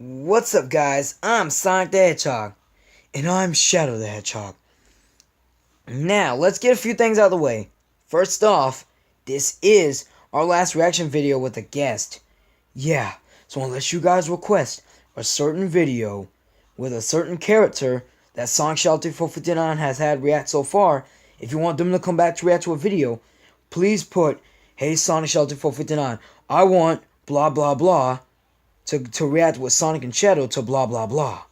What's up, guys? I'm Sonic the Hedgehog. And I'm Shadow the Hedgehog. Now, let's get a few things out of the way. First off, this is our last reaction video with a guest. Yeah, so unless you guys request a certain video with a certain character that Sonic Shelter 459 has had react so far, if you want them to come back to react to a video, please put, "Hey Sonic Shelter 459, I want blah blah blah to react with Sonic and Shadow to blah blah blah."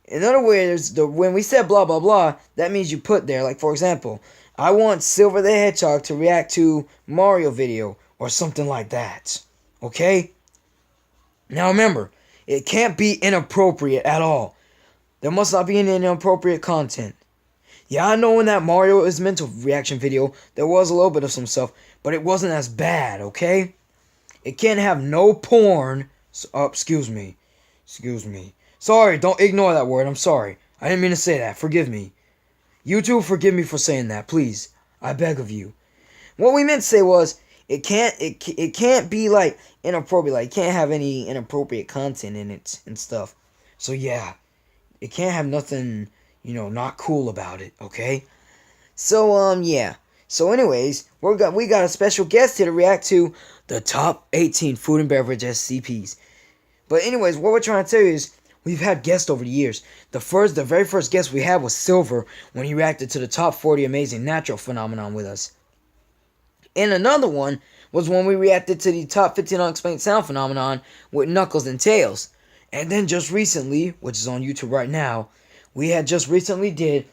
In other words, when we said blah blah blah, that means you put there, like for example, I want Silver the Hedgehog to react to Mario video or something like that. Okay? Now remember, it can't be inappropriate at all. There must not be any inappropriate content. Yeah, I know in that Mario is Mental reaction video, there was a little bit of some stuff, but it wasn't as bad, okay? It can't have no porn. Excuse me. Sorry, don't ignore that word. I'm sorry. I didn't mean to say that. Forgive me. You too, forgive me for saying that, please. I beg of you. What we meant to say was, it can't be like inappropriate. Like, it can't have any inappropriate content in it and stuff. So yeah, it can't have nothing, not cool about it. Okay. So yeah. So anyways, we got a special guest here to react to the top 18 food and beverage SCPs. But anyways, what we're trying to tell you is we've had guests over the years. The very first guest we had was Silver when he reacted to the top 40 amazing natural phenomenon with us. And another one was when we reacted to the top 15 unexplained sound phenomenon with Knuckles and Tails. And then just recently, which is on YouTube right now, we had just recently did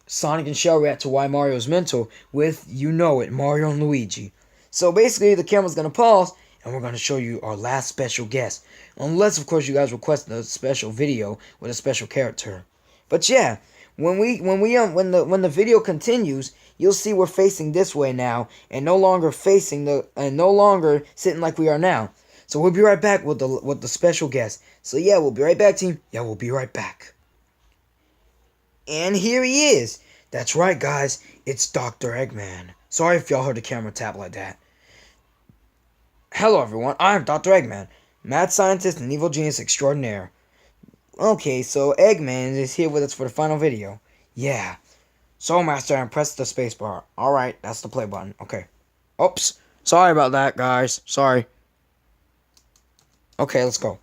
Sonic and Shell react to Why Mario's Mental with, you know it, Mario and Luigi. So basically, the camera's going to pause, and we're going to show you our last special guest. Unless, of course, you guys request a special video with a special character. But yeah, when the video continues, you'll see we're facing this way now, and no longer sitting like we are now. So we'll be right back with the special guest. So yeah, we'll be right back, team. Yeah, we'll be right back. And here he is. That's right, guys. It's Dr. Eggman. Sorry if y'all heard the camera tap like that. Hello, everyone. I'm Dr. Eggman, mad scientist and evil genius extraordinaire. Okay, so Eggman is here with us for the final video. Yeah. So, Master, and press the spacebar. Alright, that's the play button. Okay. Oops. Sorry about that, guys. Sorry. Okay, let's go.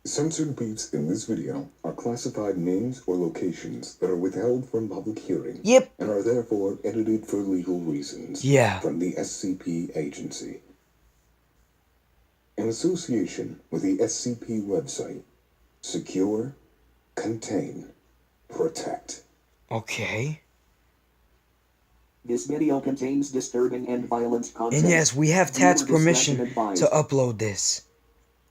Censored beats in this video are classified names or locations that are withheld from public hearing. Yep. And are therefore edited for legal reasons. Yeah. From the SCP agency. In association with the SCP website, secure, contain, protect. Okay. This video contains disturbing and violent content. And yes, we have Tats' permission to upload this.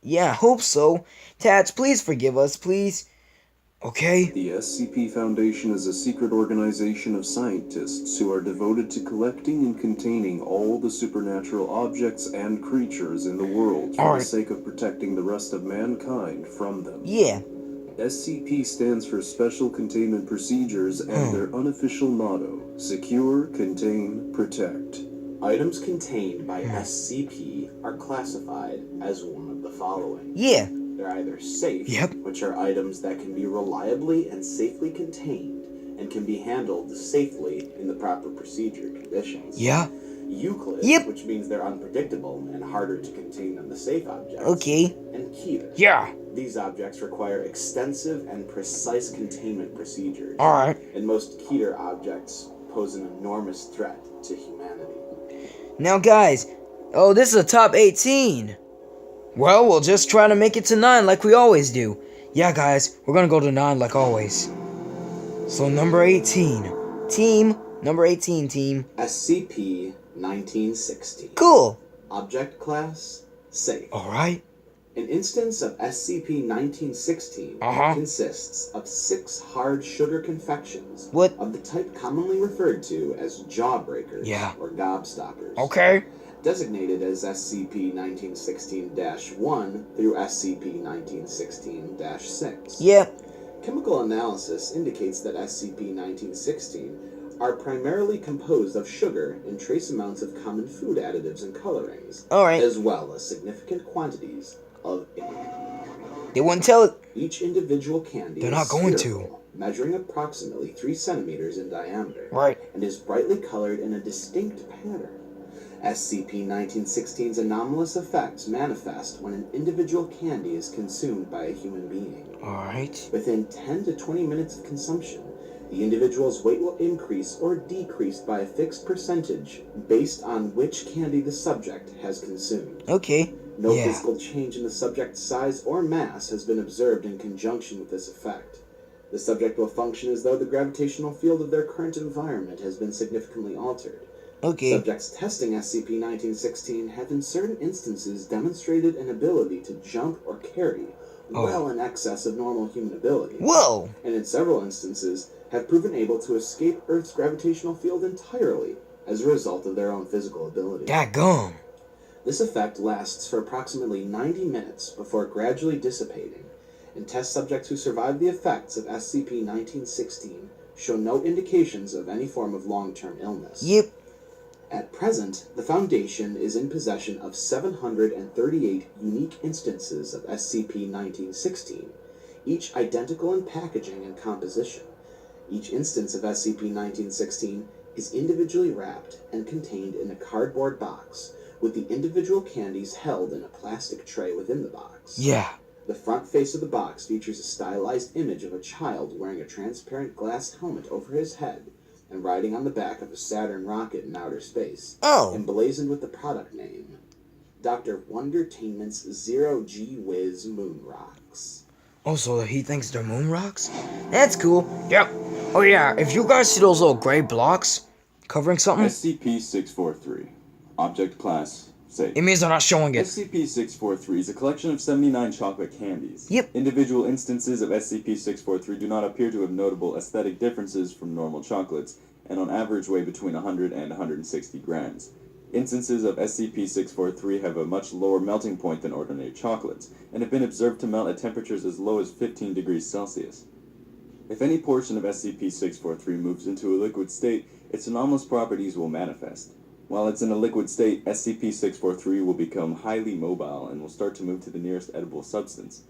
Yeah, I hope so. Tats, please forgive us, please. Okay? The SCP Foundation is a secret organization of scientists who are devoted to collecting and containing all the supernatural objects and creatures in the world for the sake of protecting the rest of mankind from them. Yeah. SCP stands for Special Containment Procedures and their unofficial motto, Secure, Contain, Protect. Items contained by SCP are classified as one of the following. Yeah. They're either safe, which are items that can be reliably and safely contained and can be handled safely in the proper procedure conditions. Yeah. Euclid, which means they're unpredictable and harder to contain than the safe objects. Okay. And Keter. Yeah. These objects require extensive and precise containment procedures. Alright. And most Keter objects pose an enormous threat to humanity. Now, guys, this is a top 18. Well, we'll just try to make it to 9 like we always do. Yeah, guys, we're gonna go to 9 like always. So, number 18. Number 18, team. SCP-1916. Cool. Object class, safe. Alright. An instance of SCP-1916 consists of 6 hard sugar confections of the type commonly referred to as jawbreakers or gobstoppers. Okay. Designated as SCP-1916-1 through SCP-1916-6. Yeah. Chemical analysis indicates that SCP-1916 are primarily composed of sugar and trace amounts of common food additives and colorings, as well as significant quantities of They wouldn't tell it. Each individual candy They're is not going spherical, measuring approximately 3 centimeters in diameter, Right. and is brightly colored in a distinct pattern. SCP-1916's anomalous effects manifest when an individual candy is consumed by a human being. Alright. Within 10 to 20 minutes of consumption, the individual's weight will increase or decrease by a fixed percentage based on which candy the subject has consumed. Okay. No physical change in the subject's size or mass has been observed in conjunction with this effect. The subject will function as though the gravitational field of their current environment has been significantly altered. Okay. Subjects testing SCP-1916 have in certain instances demonstrated an ability to jump or carry well in excess of normal human ability. Whoa! And in several instances have proven able to escape Earth's gravitational field entirely as a result of their own physical ability. Dadgum. This effect lasts for approximately 90 minutes before gradually dissipating, and test subjects who survive the effects of SCP-1916 show no indications of any form of long-term illness. Yep. At present, the Foundation is in possession of 738 unique instances of SCP-1916, each identical in packaging and composition. Each instance of SCP-1916 is individually wrapped and contained in a cardboard box, with the individual candies held in a plastic tray within the box. Yeah. The front face of the box features a stylized image of a child wearing a transparent glass helmet over his head and riding on the back of a Saturn rocket in outer space, emblazoned with the product name, Dr. Wondertainment's Zero-G-Whiz Moon Rocks. Oh, so he thinks they're moon rocks? That's cool. Yep. Oh yeah, if you guys see those little gray blocks covering something, SCP-643. Object Class Safe. it means they're not showing it. SCP-643 is a collection of 79 chocolate candies. Yep. Individual instances of SCP-643 do not appear to have notable aesthetic differences from normal chocolates, and on average weigh between 100 and 160 grams. Instances of SCP-643 have a much lower melting point than ordinary chocolates, and have been observed to melt at temperatures as low as 15 degrees Celsius. If any portion of SCP-643 moves into a liquid state, its anomalous properties will manifest. While it's in a liquid state, SCP-643 will become highly mobile and will start to move to the nearest edible substance.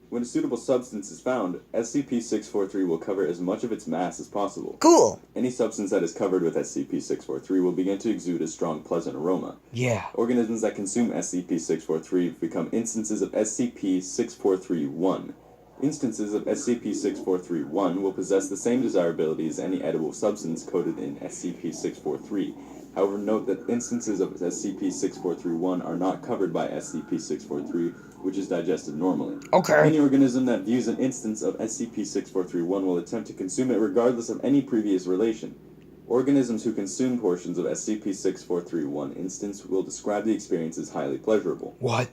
When a suitable substance is found, SCP-643 will cover as much of its mass as possible. Cool. Any substance that is covered with SCP-643 will begin to exude a strong, pleasant aroma. Yeah. Organisms that consume SCP-643 become instances of SCP-643-1. Instances of SCP-643-1 will possess the same desirability as any edible substance coded in SCP-643. However, note that instances of SCP-643-1 are not covered by SCP-643, which is digested normally. Okay. Any organism that views an instance of SCP-643-1 will attempt to consume it regardless of any previous relation. Organisms who consume portions of SCP-643-1 instance will describe the experience as highly pleasurable. What?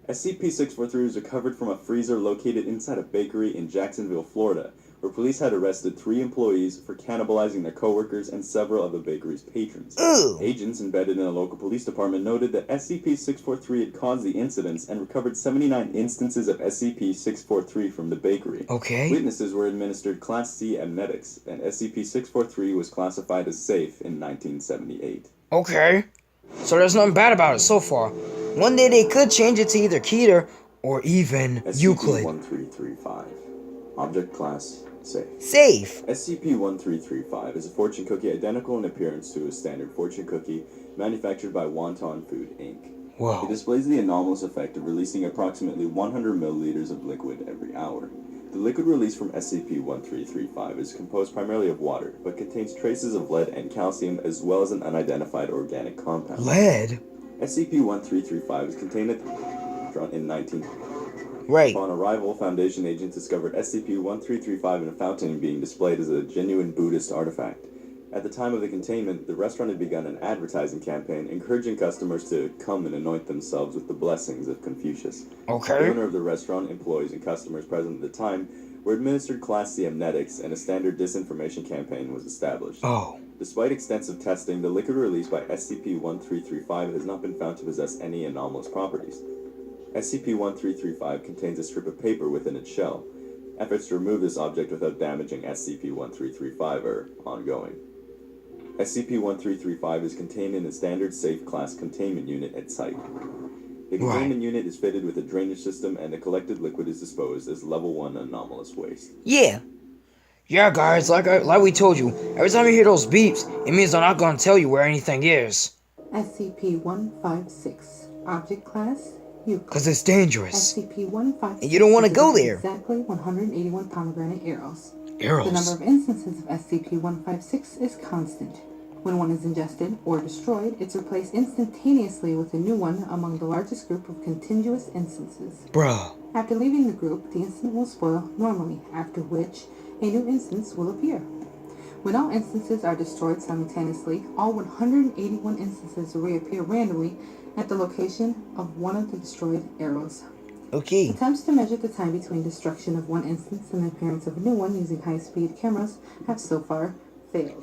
SCP-643 was recovered from a freezer located inside a bakery in Jacksonville, Florida, where police had arrested 3 employees for cannibalizing their coworkers and several of the bakery's patrons. Ooh. Agents embedded in a local police department noted that SCP-643 had caused the incidents and recovered 79 instances of SCP-643 from the bakery. Okay. Witnesses were administered Class C amnetics, and SCP-643 was classified as safe in 1978. Okay. So there's nothing bad about it so far. One day they could change it to either Keter or even Euclid. SCP-1335. Object Class Safe. Safe. SCP-1335 is a fortune cookie identical in appearance to a standard fortune cookie manufactured by Wonton Food, Inc. Whoa. It displays the anomalous effect of releasing approximately 100 milliliters of liquid every hour. The liquid released from SCP-1335 is composed primarily of water, but contains traces of lead and calcium as well as an unidentified organic compound. Lead? SCP-1335 is contained at in 19... Right. Upon arrival, Foundation agents discovered SCP-1335 in a fountain being displayed as a genuine Buddhist artifact. At the time of the containment, the restaurant had begun an advertising campaign encouraging customers to come and anoint themselves with the blessings of Confucius. Okay. The owner of the restaurant, employees, and customers present at the time were administered Class C amnetics, and a standard disinformation campaign was established. Oh. Despite extensive testing, the liquid released by SCP-1335 has not been found to possess any anomalous properties. SCP-1335 contains a strip of paper within its shell. Efforts to remove this object without damaging SCP-1335 are ongoing. SCP-1335 is contained in a standard safe class containment unit at site. The containment unit is fitted with a drainage system, and the collected liquid is disposed as level 1 anomalous waste. Yeah. Yeah, guys, like we told you, every time you hear those beeps, it means they're not gonna tell you where anything is. SCP-156. Object Class, Euclid. Cause it's dangerous. SCP-156 and you don't want to go there. Exactly 181 pomegranate arrows. Arrows. The number of instances of SCP-156 is constant. When one is ingested or destroyed, it's replaced instantaneously with a new one among the largest group of contiguous instances. Bruh. After leaving the group, the instant will spoil normally, after which a new instance will appear. When all instances are destroyed simultaneously, all 181 instances will reappear randomly at the location of one of the destroyed arrows. Okay. Attempts to measure the time between destruction of one instance and the appearance of a new one using high-speed cameras have so far failed.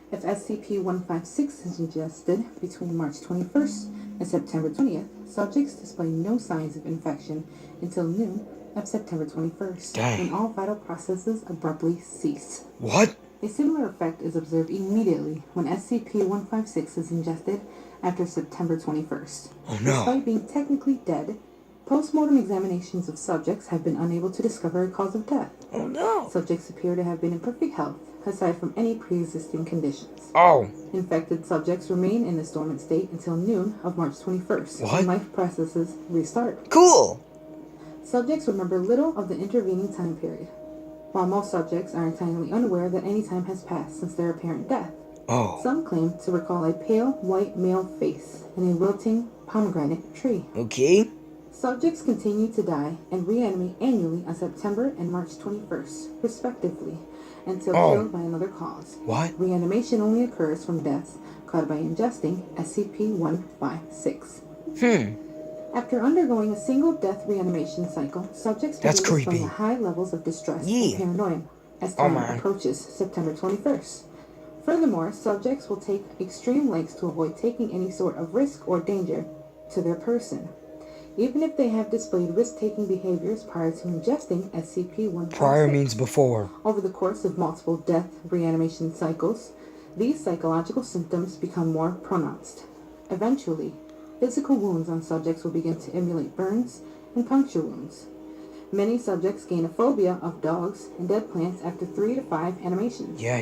If SCP-156 is ingested between March 21st and September 20th, subjects display no signs of infection until noon of September 21st, Dang. when all vital processes abruptly cease. What? A similar effect is observed immediately when SCP-156 is ingested after September 21st. Oh no. Despite being technically dead, post-mortem examinations of subjects have been unable to discover a cause of death. Oh no. Subjects appear to have been in perfect health, aside from any pre-existing conditions. Oh. Infected subjects remain in this dormant state until noon of March 21st, What? when life processes restart. Cool. Subjects remember little of the intervening time period, while most subjects are entirely unaware that any time has passed since their apparent death. Oh. Some claim to recall a pale white male face in a wilting pomegranate tree. Okay. Subjects continue to die and reanimate annually on September and March 21st, respectively, until killed by another cause. What? Reanimation only occurs from deaths caused by ingesting SCP-156. After undergoing a single death reanimation cycle, subjects begin displaying high levels of distress and paranoia as time approaches September 21st. Furthermore, subjects will take extreme lengths to avoid taking any sort of risk or danger to their person, even if they have displayed risk-taking behaviors prior to ingesting SCP-156. Prior means before. Over the course of multiple death reanimation cycles, these psychological symptoms become more pronounced. Eventually, physical wounds on subjects will begin to emulate burns and puncture wounds. Many subjects gain a phobia of dogs and dead plants after 3 to 5 animations. Yeah.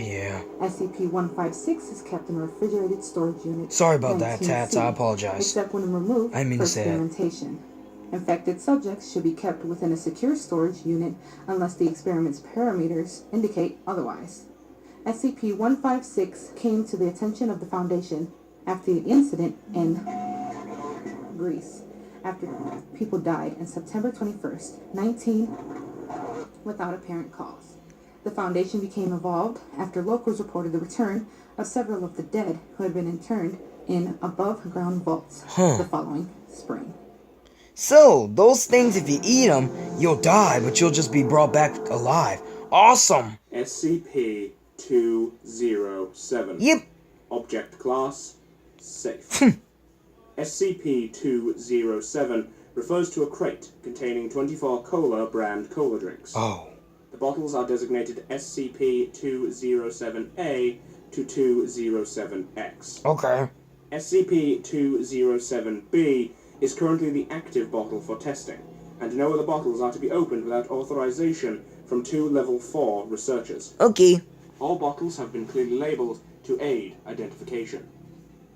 SCP-156 is kept in a refrigerated storage unit. Sorry about that, Tats. I apologize. Except when removed I didn't mean for to say it. experimentation. Infected subjects should be kept within a secure storage unit unless the experiment's parameters indicate otherwise. SCP-156 came to the attention of the Foundation after the incident in Greece, after people died on September 21st, 19, without apparent cause. The Foundation became involved after locals reported the return of several of the dead who had been interned in above-ground vaults the following spring. So, those things, if you eat them, you'll die, but you'll just be brought back alive. Awesome! SCP-207. Yep. Object Class, Safe. SCP-207 refers to a crate containing 24 Cola brand cola drinks. Oh. The bottles are designated SCP-207A to 207X. Okay. SCP-207B is currently the active bottle for testing, and no other bottles are to be opened without authorization from 2 Level 4 researchers. Okay. All bottles have been clearly labeled to aid identification.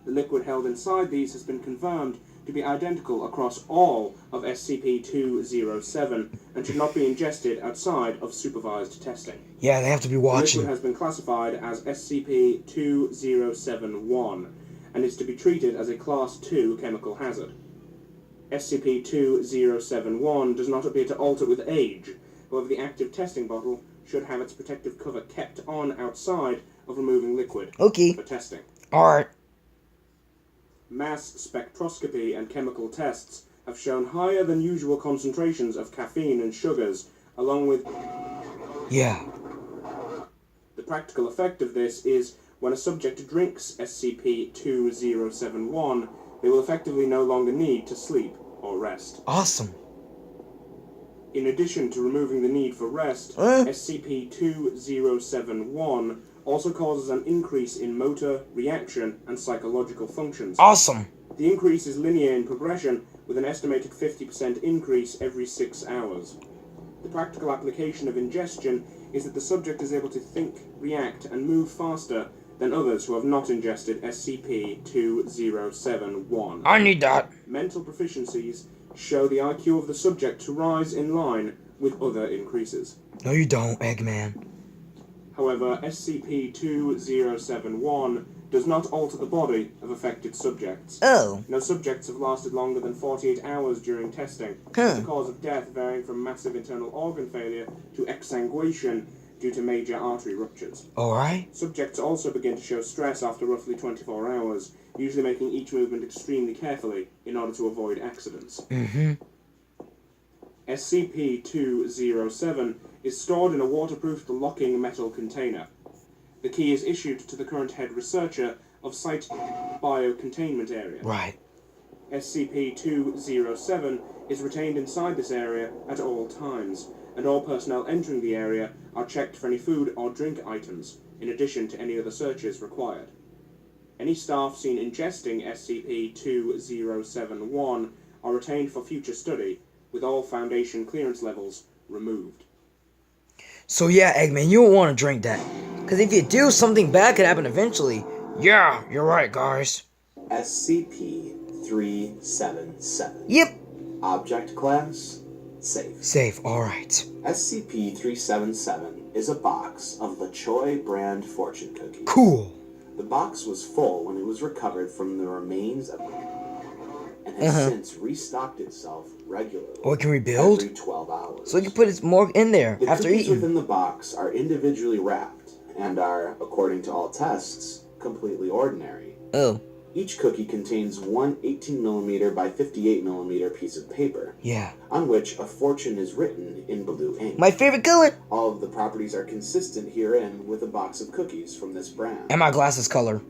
The liquid held inside these has been confirmed to be identical across all of SCP-207 and should not be ingested outside of supervised testing. Yeah, they have to be The watching. liquid has been classified as SCP-2071 and is to be treated as a Class 2 chemical hazard. SCP-2071 does not appear to alter with age. However, the active testing bottle should have its protective cover kept on outside of removing liquid for testing. Alright. Mass spectroscopy and chemical tests have shown higher than usual concentrations of caffeine and sugars, along with... Yeah. The practical effect of this is when a subject drinks SCP-2071, they will effectively no longer need to sleep or rest. Awesome. In addition to removing the need for rest, SCP-2071 also causes an increase in motor, reaction, and psychological functions. Awesome. The increase is linear in progression, with an estimated 50% increase every 6 hours. The practical application of ingestion is that the subject is able to think, react, and move faster than others who have not ingested SCP-2071. I need that. Mental proficiencies show the IQ of the subject to rise in line with other increases. No, you don't, Eggman. However, SCP-2071 does not alter the body of affected subjects. Oh. No subjects have lasted longer than 48 hours during testing, with the cause of death varying from massive internal organ failure to exsanguation due to major artery ruptures. Alright. Subjects also begin to show stress after roughly 24 hours, usually making each movement extremely carefully in order to avoid accidents. SCP-207 is stored in a waterproof locking metal container. The key is issued to the current head researcher of Site Biocontainment Area. Right. SCP-207 is retained inside this area at all times, and all personnel entering the area are checked for any food or drink items, in addition to any other searches required. Any staff seen ingesting SCP-2071 are retained for future study, with all Foundation clearance levels removed. So yeah, Eggman, you don't want to drink that. Because if you do, something bad could happen eventually. Yeah, you're right, guys. SCP-377. Yep. Object class, safe. Safe, alright. SCP-377 is a box of the Choi brand fortune cookies. Cool. The box was full when it was recovered from the remains of and has since restocked itself regularly. Oh, it can rebuild? Every 12 hours. So you can put its more in there The after cookies eating. within the box are individually wrapped and are, according to all tests, completely ordinary. Oh. Each cookie contains one 18mm by 58mm piece of paper. Yeah. On which a fortune is written in blue ink. My favorite color. All of the properties are consistent herein with a box of cookies from this brand. And my glasses color.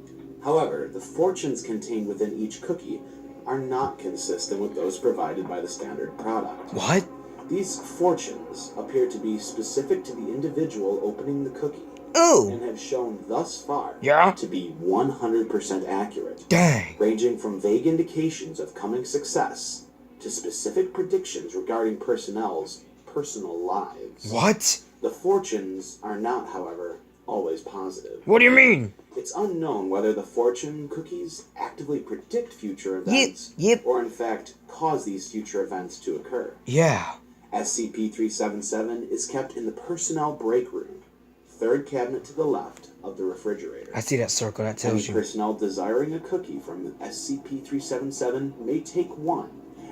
However, the fortunes contained within each cookie are not consistent with those provided by the standard product. What? These fortunes appear to be specific to the individual opening the cookie. Ooh. And have shown thus far to be 100% accurate. Dang. Ranging from vague indications of coming success to specific predictions regarding personnel's personal lives. What? The fortunes are not, however, always positive. What do you mean? It's unknown whether the fortune cookies actively predict future events or in fact cause these future events to occur. Yeah. SCP-377 is kept in the personnel break room, third cabinet to the left of the refrigerator. I see that circle, that tells you. Any personnel desiring a cookie from SCP-377 may take one,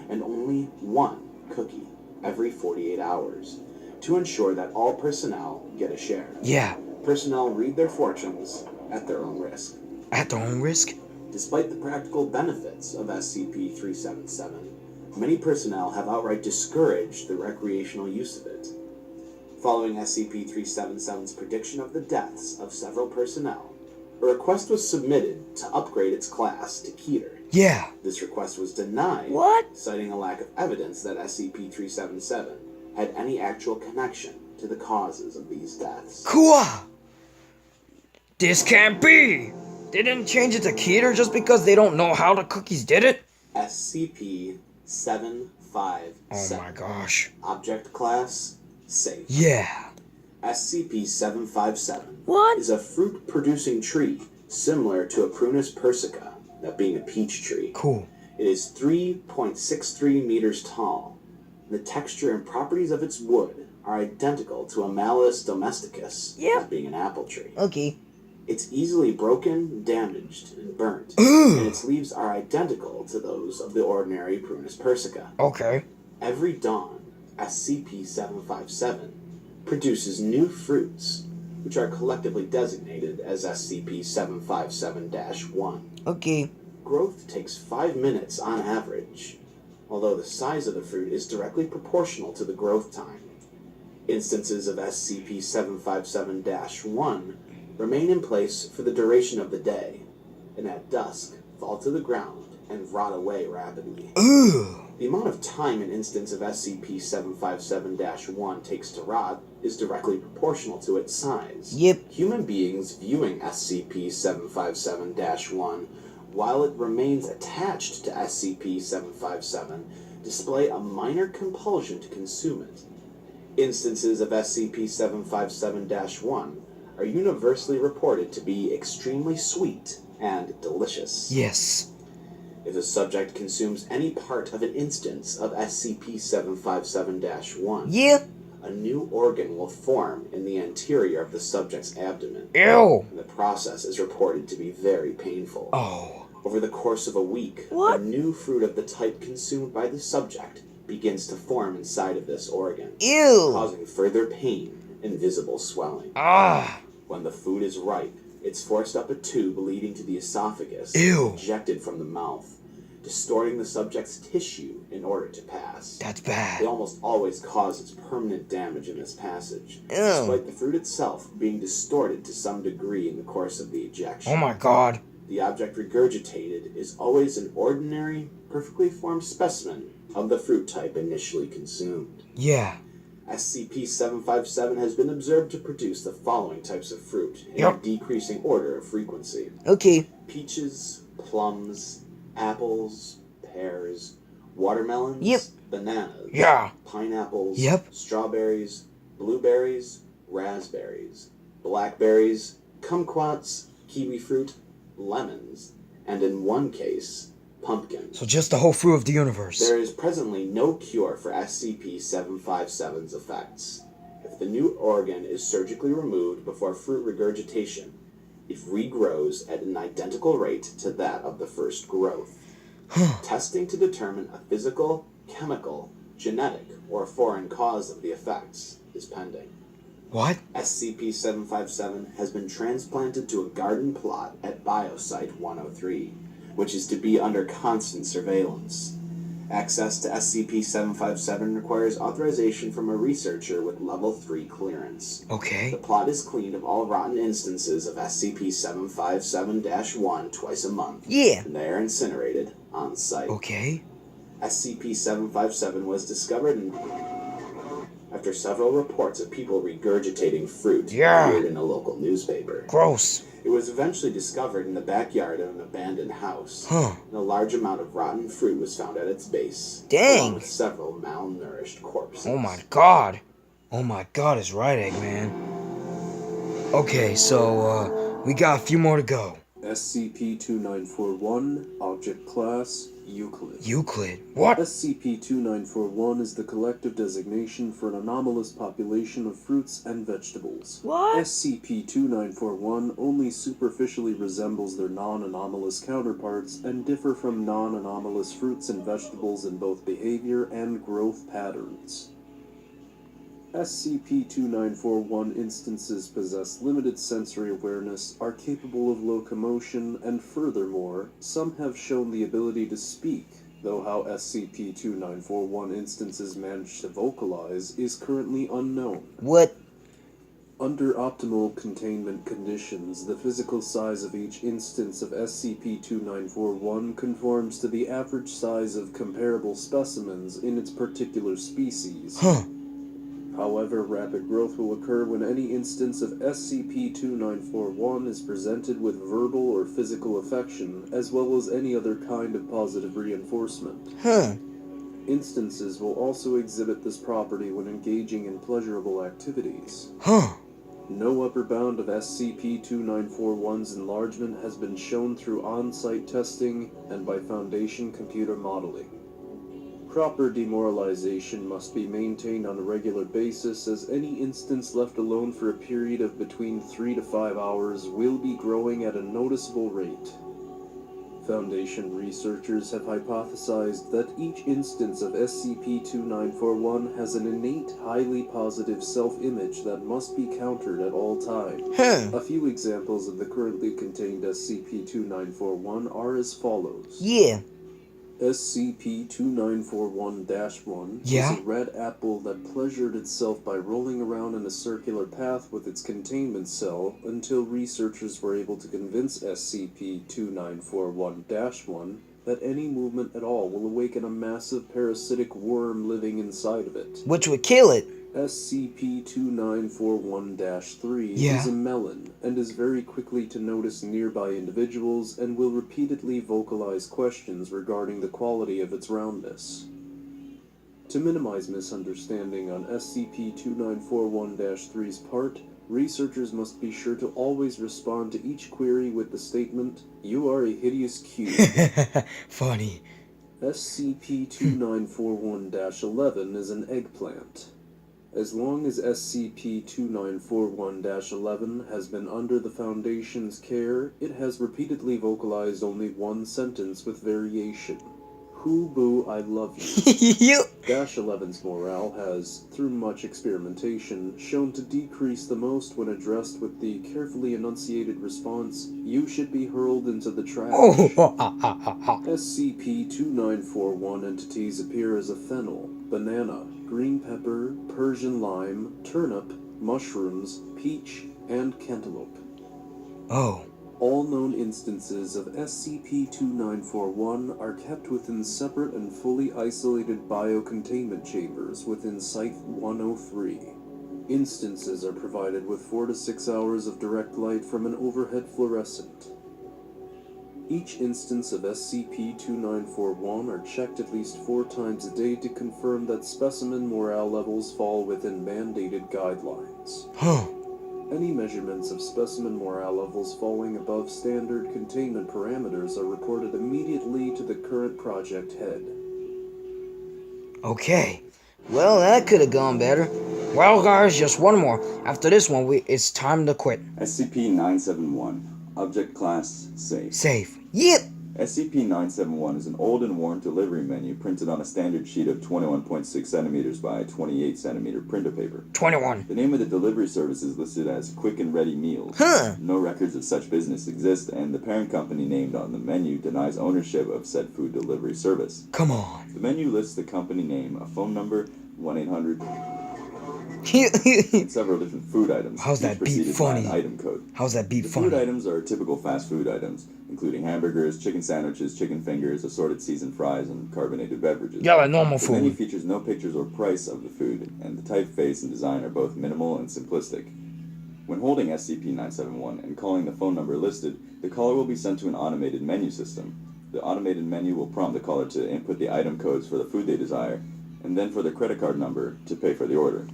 and only one, cookie every 48 hours, to ensure that all personnel get a share. Yeah. Personnel read their fortunes at their own risk. At their own risk? Despite the practical benefits of SCP-377, many personnel have outright discouraged the recreational use of it. Following SCP-377's prediction of the deaths of several personnel, a request was submitted to upgrade its class to Keter. Yeah. This request was denied, citing a lack of evidence that SCP-377 had any actual connection to the causes of these deaths. Cool. This can't be! They didn't change it to Keter just because they don't know how the cookies did it? SCP-757. Oh my gosh. Object class, safe. Yeah. SCP-757 is a fruit-producing tree similar to a Prunus persica, that being a peach tree. Cool. It is 3.63 meters tall. The texture and properties of its wood are identical to a Malus domesticus, that being an apple tree. Okay. It's easily broken, damaged, and burnt, and its leaves are identical to those of the ordinary Prunus persica. Okay. Every dawn, SCP-757 produces new fruits, which are collectively designated as SCP-757-1. Okay. Growth takes 5 minutes on average, although the size of the fruit is directly proportional to the growth time. Instances of SCP-757-1 remain in place for the duration of the day, and at dusk fall to the ground and rot away rapidly. The amount of time an instance of SCP-757-1 takes to rot is directly proportional to its size. Yep. Human beings viewing SCP-757-1 while it remains attached to SCP-757, display a minor compulsion to consume it. Instances of SCP-757-1 are universally reported to be extremely sweet and delicious. Yes. If a subject consumes any part of an instance of SCP-757-1, a new organ will form in the anterior of the subject's abdomen. Ew! And the process is reported to be very painful. Oh. Over the course of a week, a new fruit of the type consumed by the subject begins to form inside of this organ, causing further pain and visible swelling. When the food is ripe, it's forced up a tube leading to the esophagus and ejected from the mouth, distorting the subject's tissue in order to pass. That's bad. It almost always causes permanent damage in this passage, despite the fruit itself being distorted to some degree in the course of the ejection. Oh my god. The object regurgitated is always an ordinary, perfectly formed specimen of the fruit type initially consumed. Yeah. SCP-757 has been observed to produce the following types of fruit in a decreasing order of frequency. Okay. Peaches, plums, apples, pears, watermelons, bananas, pineapples, strawberries, blueberries, raspberries, blackberries, kumquats, kiwi fruit, lemons, and in one case, pumpkin. So just the whole fruit of the universe. There is presently no cure for SCP-757's effects. If the new organ is surgically removed before fruit regurgitation, it regrows at an identical rate to that of the first growth. Testing to determine a physical, chemical, genetic, or foreign cause of the effects is pending. What? SCP-757 has been transplanted to a garden plot at Biosite 103, which is to be under constant surveillance. Access to SCP-757 requires authorization from a researcher with Level 3 clearance. Okay. The plot is cleaned of all rotten instances of SCP-757-1 twice a month. Yeah. And they are incinerated on site. Okay. SCP-757 was discovered after several reports of people regurgitating fruit appeared in a local newspaper. Gross. It was eventually discovered in the backyard of an abandoned house. And a large amount of rotten fruit was found at its base. Dang. Along with several malnourished corpses. Oh my god. Oh my god, is right, Eggman. Okay, so, we got a few more to go. SCP-2941, Object Class, Euclid. Euclid? What? SCP-2941 is the collective designation for an anomalous population of fruits and vegetables. What? SCP-2941 only superficially resembles their non-anomalous counterparts and differ from non-anomalous fruits and vegetables in both behavior and growth patterns. SCP-2941 instances possess limited sensory awareness, are capable of locomotion, and furthermore, some have shown the ability to speak, though how SCP-2941 instances manage to vocalize is currently unknown. What? Under optimal containment conditions, the physical size of each instance of SCP-2941 conforms to the average size of comparable specimens in its particular species. However, rapid growth will occur when any instance of SCP-2941 is presented with verbal or physical affection, as well as any other kind of positive reinforcement. Instances will also exhibit this property when engaging in pleasurable activities. No upper bound of SCP-2941's enlargement has been shown through on-site testing and by Foundation computer modeling. Proper demoralization must be maintained on a regular basis, as any instance left alone for a period of between 3 to 5 hours will be growing at a noticeable rate. Foundation researchers have hypothesized that each instance of SCP-2941 has an innate, highly positive self-image that must be countered at all times. A few examples of the currently contained SCP-2941 are as follows. SCP-2941-1 is a red apple that pleasured itself by rolling around in a circular path with its containment cell until researchers were able to convince SCP-2941-1 that any movement at all will awaken a massive parasitic worm living inside of it. Which would kill it. SCP-2941-3 is a melon and is very quickly to notice nearby individuals and will repeatedly vocalize questions regarding the quality of its roundness. To minimize misunderstanding on SCP-2941-3's part, researchers must be sure to always respond to each query with the statement, "You are a hideous cube." Funny. SCP-2941-11 is an eggplant. As long as SCP-2941-11 has been under the Foundation's care, it has repeatedly vocalized only one sentence with variation. "Hoo boo, I love you." -11's morale has, through much experimentation, shown to decrease the most when addressed with the carefully enunciated response, "You should be hurled into the trash." SCP-2941 entities appear as a fennel, banana, green pepper, Persian lime, turnip, mushrooms, peach, and cantaloupe. All known instances of SCP-2941 are kept within separate and fully isolated biocontainment chambers within Site-103. Instances are provided with 4 to 6 hours of direct light from an overhead fluorescent. Each instance of SCP-2941 are checked at least 4 times a day to confirm that specimen morale levels fall within mandated guidelines. Any measurements of specimen morale levels falling above standard containment parameters are reported immediately to the current project head. Okay. Well, that could have gone better. Well, guys, just one more. After this one, it's time to quit. SCP-971. Object Class Safe. Safe. Yep. SCP-971 is an old and worn delivery menu printed on a standard sheet of 21.6 centimeters by 28 centimeter printer paper. 21. The name of the delivery service is listed as Quick and Ready Meals. No records of such business exist, and the parent company named on the menu denies ownership of said food delivery service. Come on. The menu lists the company name, a phone number, 1-800, and several different food items. How's that beat funny? An item code. How's that beat the funny? Food items are typical fast food items, including hamburgers, chicken sandwiches, chicken fingers, assorted seasoned fries, and carbonated beverages. Yeah, like normal food. The menu features no pictures or price of the food, and the typeface and design are both minimal and simplistic. When holding SCP-971 and calling the phone number listed, the caller will be sent to an automated menu system. The automated menu will prompt the caller to input the item codes for the food they desire, and then for their credit card number to pay for the order.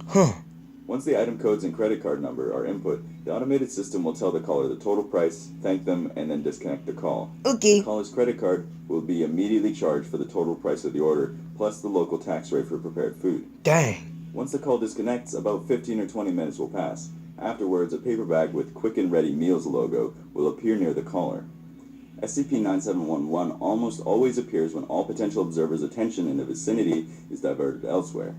Once the item codes and credit card number are input, the automated system will tell the caller the total price, thank them, and then disconnect the call. Okay. The caller's credit card will be immediately charged for the total price of the order, plus the local tax rate for prepared food. Dang. Once the call disconnects, about 15 or 20 minutes will pass. Afterwards, a paper bag with Quick and Ready Meals logo will appear near the caller. SCP-9711 almost always appears when all potential observers' attention in the vicinity is diverted elsewhere.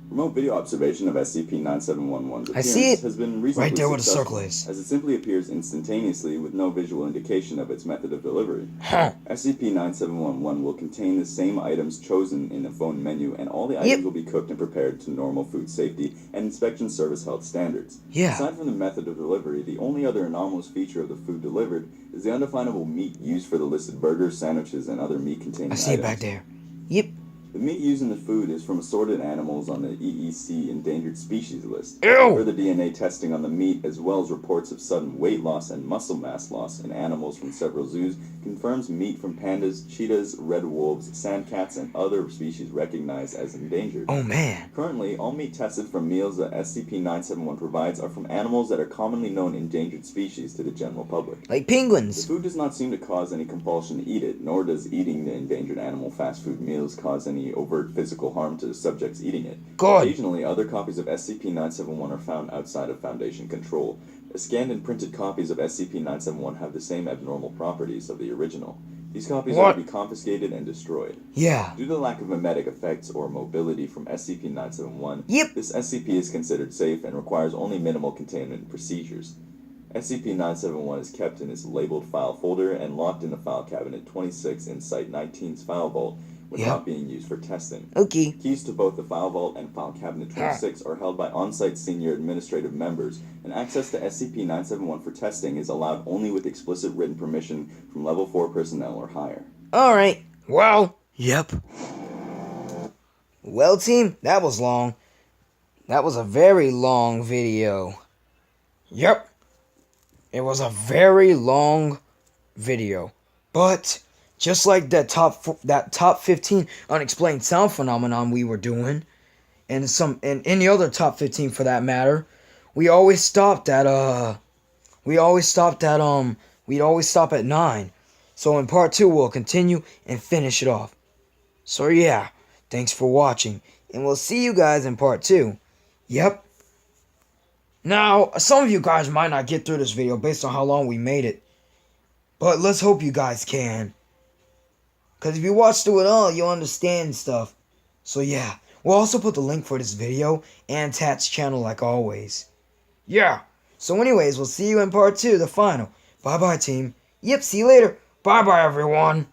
Remote video observation of SCP-9711's appearance has been recently right there where the successful, circle is. as it simply appears instantaneously with no visual indication of its method of delivery. SCP-9711 will contain the same items chosen in the phone menu, and all the items will be cooked and prepared to normal food safety and inspection service health standards. Aside from the method of delivery, the only other anomalous feature of the food delivered is the undefinable meat used for the listed burgers, sandwiches, and other meat-containing items. I see it back there. Yep. The meat used in the food is from assorted animals on the EEC endangered species list. Ew! Further DNA testing on the meat, as well as reports of sudden weight loss and muscle mass loss in animals from several zoos, confirms meat from pandas, cheetahs, red wolves, sand cats, and other species recognized as endangered. Oh man. Currently, all meat tested from meals that SCP-971 provides are from animals that are commonly known endangered species to the general public. Like penguins. The food does not seem to cause any compulsion to eat it, nor does eating the endangered animal fast food meals cause any overt physical harm to the subjects eating it. Good. Occasionally, other copies of SCP-971 are found outside of Foundation control. Scanned and printed copies of SCP-971 have the same abnormal properties of the original. These copies are to be confiscated and destroyed. Yeah. Due to the lack of memetic effects or mobility from SCP-971, this SCP is considered safe and requires only minimal containment procedures. SCP-971 is kept in its labeled file folder and locked in the file cabinet 26 in Site-19's file vault when not being used for testing. Okay. Keys to both the file vault and file cabinet 26 are held by on-site senior administrative members, and access to SCP-971 for testing is allowed only with explicit written permission from Level 4 personnel or higher. Alright. Well, yep. Well, team, that was long. That was a very long video. Yep. It was a very long video. But just like that top 15 unexplained sound phenomenon we were doing, and any other top 15 for that matter, we'd always stop at 9. So in part 2 we'll continue and finish it off. So yeah, thanks for watching, and we'll see you guys in part 2. Yep. Now, some of you guys might not get through this video based on how long we made it. But let's hope you guys can. Because if you watch through it all, you'll understand stuff. So yeah, we'll also put the link for this video and Tats channel like always. Yeah. So anyways, we'll see you in part 2, the final. Bye-bye, team. Yep, see you later. Bye-bye, everyone.